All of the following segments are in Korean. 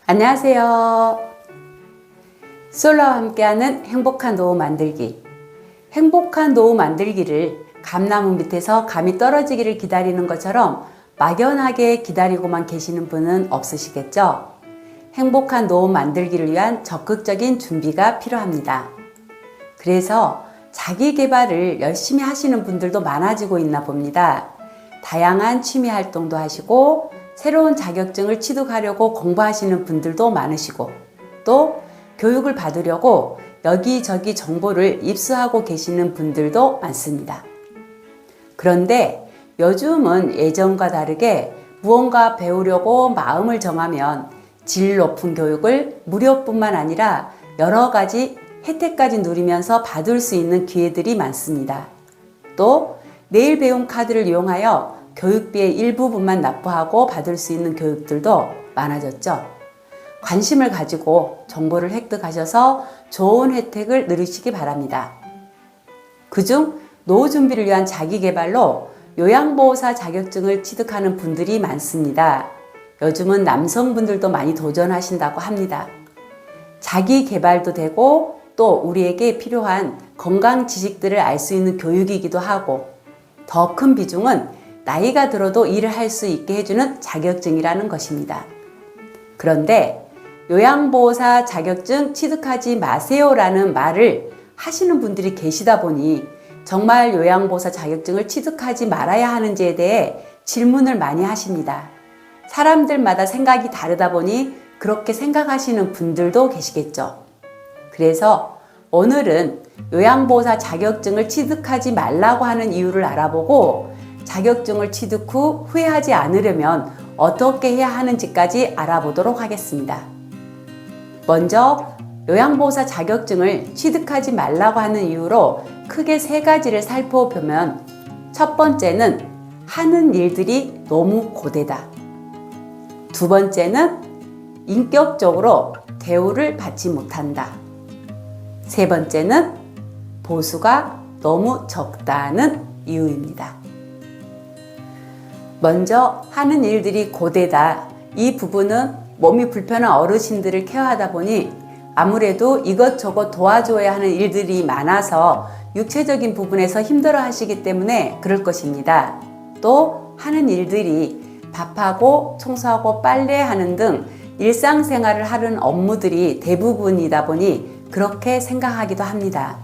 안녕하세요. 솔라와 함께하는 행복한 노후 만들기. 행복한 노후 만들기를 감나무 밑에서 감이 떨어지기를 기다리는 것처럼 막연하게 기다리고만 계시는 분은 없으시겠죠? 행복한 노후 만들기를 위한 적극적인 준비가 필요합니다. 그래서 자기 개발을 열심히 하시는 분들도 많아지고 있나 봅니다. 다양한 취미 활동도 하시고 새로운 자격증을 취득하려고 공부하시는 분들도 많으시고 또 교육을 받으려고 여기저기 정보를 입수하고 계시는 분들도 많습니다. 그런데 요즘은 예전과 다르게 무언가 배우려고 마음을 정하면 질 높은 교육을 무료뿐만 아니라 여러 가지 혜택까지 누리면서 받을 수 있는 기회들이 많습니다. 또 내일 배움 카드를 이용하여 교육비의 일부분만 납부하고 받을 수 있는 교육들도 많아졌죠. 관심을 가지고 정보를 획득하셔서 좋은 혜택을 누리시기 바랍니다. 그중 노후 준비를 위한 자기 개발로 요양보호사 자격증을 취득하는 분들이 많습니다. 요즘은 남성분들도 많이 도전하신다고 합니다. 자기 개발도 되고 또 우리에게 필요한 건강 지식들을 알 수 있는 교육이기도 하고 더 큰 비중은 나이가 들어도 일을 할 수 있게 해주는 자격증이라는 것입니다. 그런데 요양보호사 자격증 취득하지 마세요라는 말을 하시는 분들이 계시다 보니 정말 요양보호사 자격증을 취득하지 말아야 하는지에 대해 질문을 많이 하십니다. 사람들마다 생각이 다르다 보니 그렇게 생각하시는 분들도 계시겠죠. 그래서 오늘은 요양보호사 자격증을 취득하지 말라고 하는 이유를 알아보고 자격증을 취득 후 후회하지 않으려면 어떻게 해야 하는지까지 알아보도록 하겠습니다. 먼저 요양보호사 자격증을 취득하지 말라고 하는 이유로 크게 세 가지를 살펴보면 첫 번째는 하는 일들이 너무 고되다. 두 번째는 인격적으로 대우를 받지 못한다. 세 번째는 보수가 너무 적다는 이유입니다. 먼저 하는 일들이 고되다. 이 부분은 몸이 불편한 어르신들을 케어하다 보니 아무래도 이것저것 도와줘야 하는 일들이 많아서 육체적인 부분에서 힘들어 하시기 때문에 그럴 것입니다. 또 하는 일들이 밥하고 청소하고 빨래하는 등 일상생활을 하는 업무들이 대부분이다 보니 그렇게 생각하기도 합니다.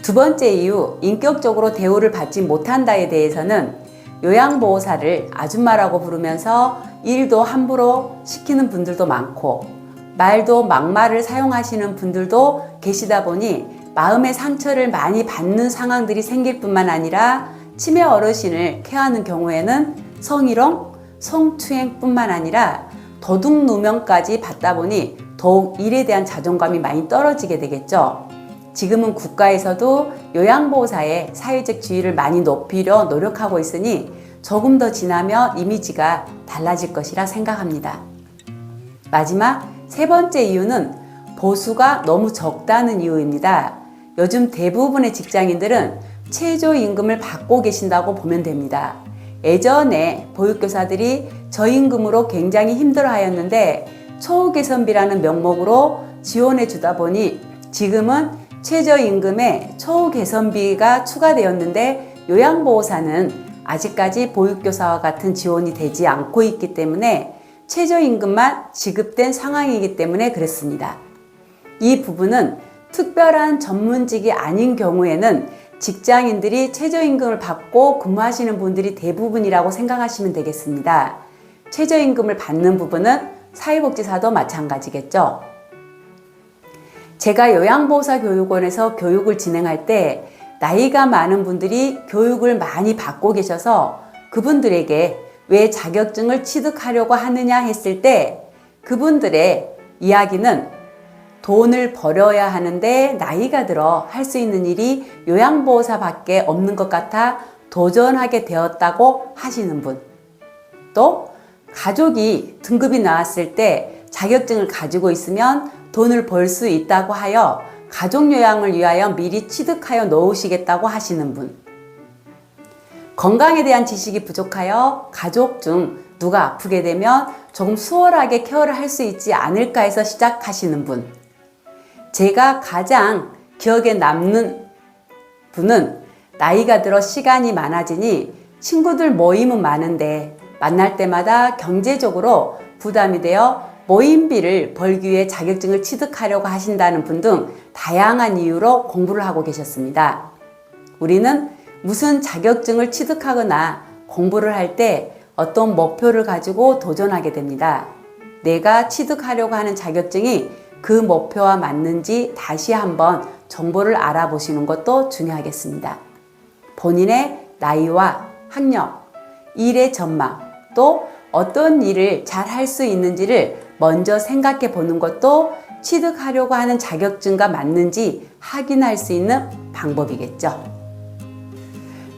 두 번째 이유, 인격적으로 대우를 받지 못한다에 대해서는 요양보호사를 아줌마라고 부르면서 일도 함부로 시키는 분들도 많고 말도 막말을 사용하시는 분들도 계시다 보니 마음의 상처를 많이 받는 상황들이 생길 뿐만 아니라 치매 어르신을 케어하는 경우에는 성희롱, 성추행뿐만 아니라 도둑누명까지 받다 보니 더욱 일에 대한 자존감이 많이 떨어지게 되겠죠. 지금은 국가에서도 요양보호사의 사회적 지위를 많이 높이려 노력하고 있으니 조금 더 지나면 이미지가 달라질 것이라 생각합니다. 마지막 세 번째 이유는 보수가 너무 적다는 이유입니다. 요즘 대부분의 직장인들은 최저임금을 받고 계신다고 보면 됩니다. 예전에 보육교사들이 저임금으로 굉장히 힘들어하였는데 초개선비라는 명목으로 지원해 주다 보니 지금은 최저임금에 초개선비가 추가되었는데 요양보호사는 아직까지 보육교사와 같은 지원이 되지 않고 있기 때문에 최저임금만 지급된 상황이기 때문에 그렇습니다. 이 부분은 특별한 전문직이 아닌 경우에는 직장인들이 최저임금을 받고 근무하시는 분들이 대부분이라고 생각하시면 되겠습니다. 최저임금을 받는 부분은 사회복지사도 마찬가지겠죠. 제가 요양보호사 교육원에서 교육을 진행할 때 나이가 많은 분들이 교육을 많이 받고 계셔서 그분들에게 왜 자격증을 취득하려고 하느냐 했을 때 그분들의 이야기는 돈을 벌어야 하는데 나이가 들어 할 수 있는 일이 요양보호사밖에 없는 것 같아 도전하게 되었다고 하시는 분, 또 가족이 등급이 나왔을 때 자격증을 가지고 있으면 돈을 벌 수 있다고 하여 가족 요양을 위하여 미리 취득하여 놓으시겠다고 하시는 분, 건강에 대한 지식이 부족하여 가족 중 누가 아프게 되면 조금 수월하게 케어를 할 수 있지 않을까 해서 시작하시는 분, 제가 가장 기억에 남는 분은 나이가 들어 시간이 많아지니 친구들 모임은 많은데 만날 때마다 경제적으로 부담이 되어 모임비를 벌기 위해 자격증을 취득하려고 하신다는 분 등 다양한 이유로 공부를 하고 계셨습니다. 우리는 무슨 자격증을 취득하거나 공부를 할 때 어떤 목표를 가지고 도전하게 됩니다. 내가 취득하려고 하는 자격증이 그 목표와 맞는지 다시 한번 정보를 알아보시는 것도 중요하겠습니다. 본인의 나이와 학력, 일의 전망, 또 어떤 일을 잘 할 수 있는지를 먼저 생각해 보는 것도 취득하려고 하는 자격증과 맞는지 확인할 수 있는 방법이겠죠.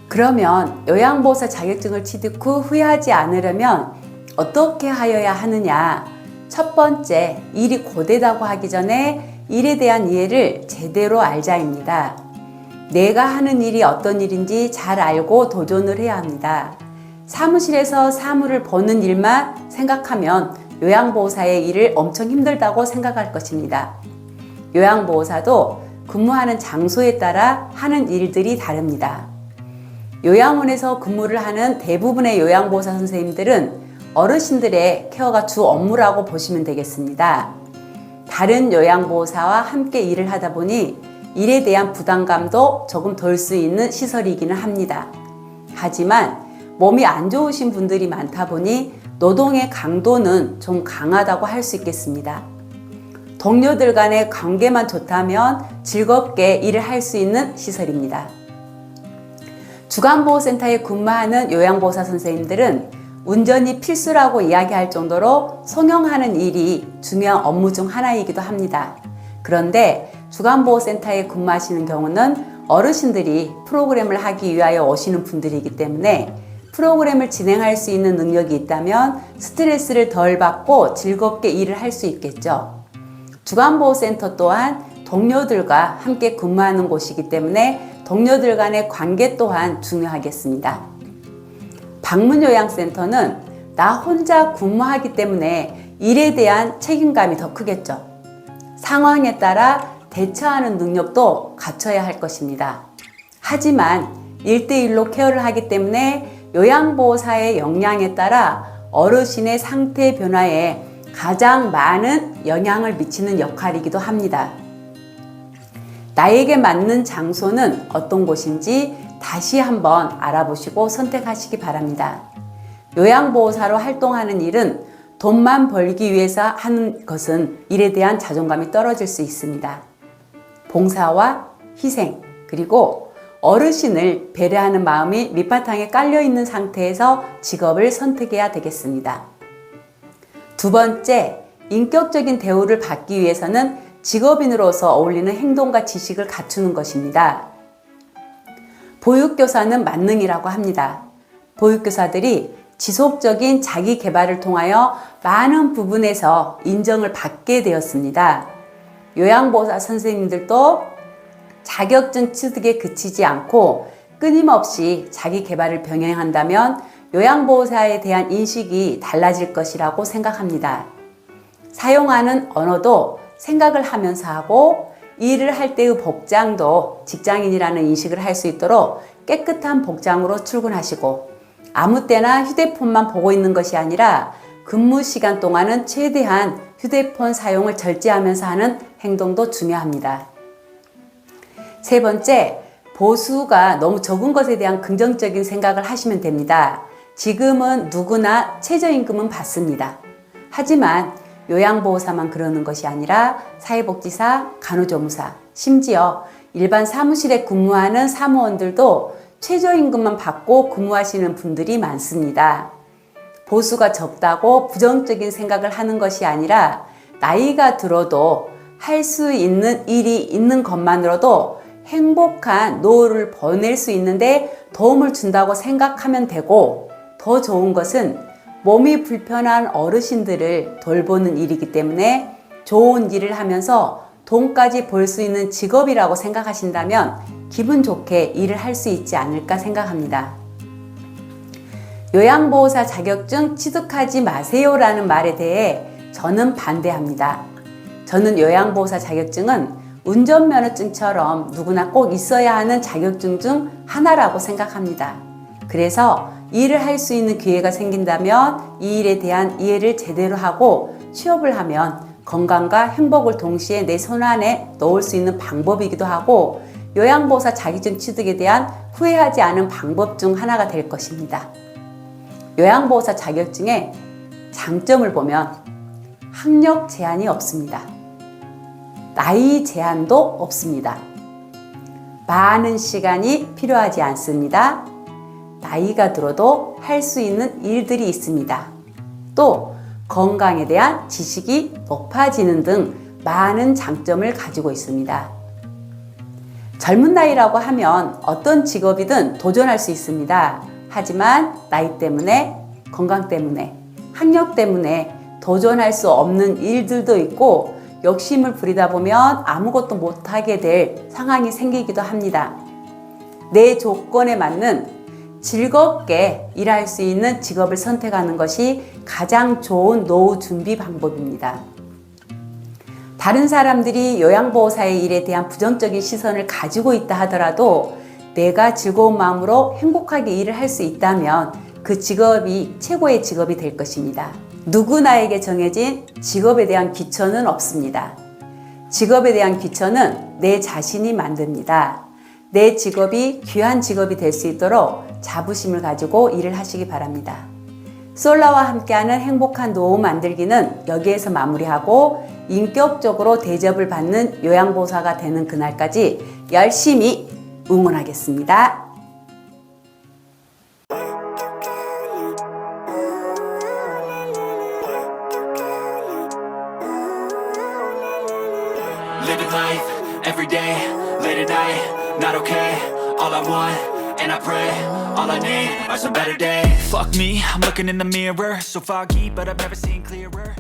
그러면 요양보호사 자격증을 취득 후 후회하지 않으려면 어떻게 하여야 하느냐? 첫 번째, 일이 고되다고 하기 전에 일에 대한 이해를 제대로 알자입니다. 내가 하는 일이 어떤 일인지 잘 알고 도전을 해야 합니다. 사무실에서 사물을 보는 일만 생각하면 요양보호사의 일을 엄청 힘들다고 생각할 것입니다. 요양보호사도 근무하는 장소에 따라 하는 일들이 다릅니다. 요양원에서 근무를 하는 대부분의 요양보호사 선생님들은 어르신들의 케어가 주 업무라고 보시면 되겠습니다. 다른 요양보호사와 함께 일을 하다 보니 일에 대한 부담감도 조금 덜 수 있는 시설이기는 합니다. 하지만 몸이 안 좋으신 분들이 많다 보니 노동의 강도는 좀 강하다고 할 수 있겠습니다. 동료들 간의 관계만 좋다면 즐겁게 일을 할 수 있는 시설입니다. 주간보호센터에 근무하는 요양보호사 선생님들은 운전이 필수라고 이야기할 정도로 송영하는 일이 중요한 업무 중 하나이기도 합니다. 그런데 주간보호센터에 근무하시는 경우는 어르신들이 프로그램을 하기 위하여 오시는 분들이기 때문에 프로그램을 진행할 수 있는 능력이 있다면 스트레스를 덜 받고 즐겁게 일을 할 수 있겠죠. 주간보호센터 또한 동료들과 함께 근무하는 곳이기 때문에 동료들 간의 관계 또한 중요하겠습니다. 방문요양센터는 나 혼자 근무하기 때문에 일에 대한 책임감이 더 크겠죠. 상황에 따라 대처하는 능력도 갖춰야 할 것입니다. 하지만 1대1로 케어를 하기 때문에 요양보호사의 역량에 따라 어르신의 상태 변화에 가장 많은 영향을 미치는 역할이기도 합니다. 나에게 맞는 장소는 어떤 곳인지 다시 한번 알아보시고 선택하시기 바랍니다. 요양보호사로 활동하는 일은 돈만 벌기 위해서 하는 것은 일에 대한 자존감이 떨어질 수 있습니다. 봉사와 희생, 그리고 어르신을 배려하는 마음이 밑바탕에 깔려있는 상태에서 직업을 선택해야 되겠습니다. 두 번째, 인격적인 대우를 받기 위해서는 직업인으로서 어울리는 행동과 지식을 갖추는 것입니다. 보육교사는 만능이라고 합니다. 보육교사들이 지속적인 자기 개발을 통하여 많은 부분에서 인정을 받게 되었습니다. 요양보호사 선생님들도 자격증 취득에 그치지 않고 끊임없이 자기 개발을 병행한다면 요양보호사에 대한 인식이 달라질 것이라고 생각합니다. 사용하는 언어도 생각을 하면서 하고 일을 할 때의 복장도 직장인이라는 인식을 할 수 있도록 깨끗한 복장으로 출근하시고 아무 때나 휴대폰만 보고 있는 것이 아니라 근무 시간 동안은 최대한 휴대폰 사용을 절제하면서 하는 행동도 중요합니다. 세 번째, 보수가 너무 적은 것에 대한 긍정적인 생각을 하시면 됩니다. 지금은 누구나 최저임금은 받습니다. 하지만 요양보호사만 그러는 것이 아니라 사회복지사, 간호조무사, 심지어 일반 사무실에 근무하는 사무원들도 최저임금만 받고 근무하시는 분들이 많습니다. 보수가 적다고 부정적인 생각을 하는 것이 아니라 나이가 들어도 할 수 있는 일이 있는 것만으로도 행복한 노후를 보낼 수 있는데 도움을 준다고 생각하면 되고, 더 좋은 것은 몸이 불편한 어르신들을 돌보는 일이기 때문에 좋은 일을 하면서 돈까지 벌 수 있는 직업이라고 생각하신다면 기분 좋게 일을 할 수 있지 않을까 생각합니다. 요양보호사 자격증 취득하지 마세요라는 말에 대해 저는 반대합니다. 저는 요양보호사 자격증은 운전면허증처럼 누구나 꼭 있어야 하는 자격증 중 하나라고 생각합니다. 그래서 일을 할 수 있는 기회가 생긴다면 이 일에 대한 이해를 제대로 하고 취업을 하면 건강과 행복을 동시에 내 손안에 넣을 수 있는 방법이기도 하고 요양보호사 자격증 취득에 대한 후회하지 않은 방법 중 하나가 될 것입니다. 요양보호사 자격증의 장점을 보면 학력 제한이 없습니다. 나이 제한도 없습니다. 많은 시간이 필요하지 않습니다. 나이가 들어도 할 수 있는 일들이 있습니다. 또 건강에 대한 지식이 높아지는 등 많은 장점을 가지고 있습니다. 젊은 나이라고 하면 어떤 직업이든 도전할 수 있습니다. 하지만 나이 때문에, 건강 때문에, 학력 때문에 도전할 수 없는 일들도 있고 욕심을 부리다 보면 아무것도 못하게 될 상황이 생기기도 합니다. 내 조건에 맞는 즐겁게 일할 수 있는 직업을 선택하는 것이 가장 좋은 노후 준비 방법입니다. 다른 사람들이 요양보호사의 일에 대한 부정적인 시선을 가지고 있다 하더라도 내가 즐거운 마음으로 행복하게 일을 할 수 있다면 그 직업이 최고의 직업이 될 것입니다. 누구나에게 정해진 직업에 대한 귀천은 없습니다. 직업에 대한 귀천은 내 자신이 만듭니다. 내 직업이 귀한 직업이 될 수 있도록 자부심을 가지고 일을 하시기 바랍니다. 솔라와 함께하는 행복한 노후 만들기는 여기에서 마무리하고 인격적으로 대접을 받는 요양보호사가 되는 그날까지 열심히 응원하겠습니다. Living life, every day, late at night, not okay. All I want, and I pray, all I need are some better days. Fuck me, I'm looking in the mirror, so foggy, but I've never seen clearer.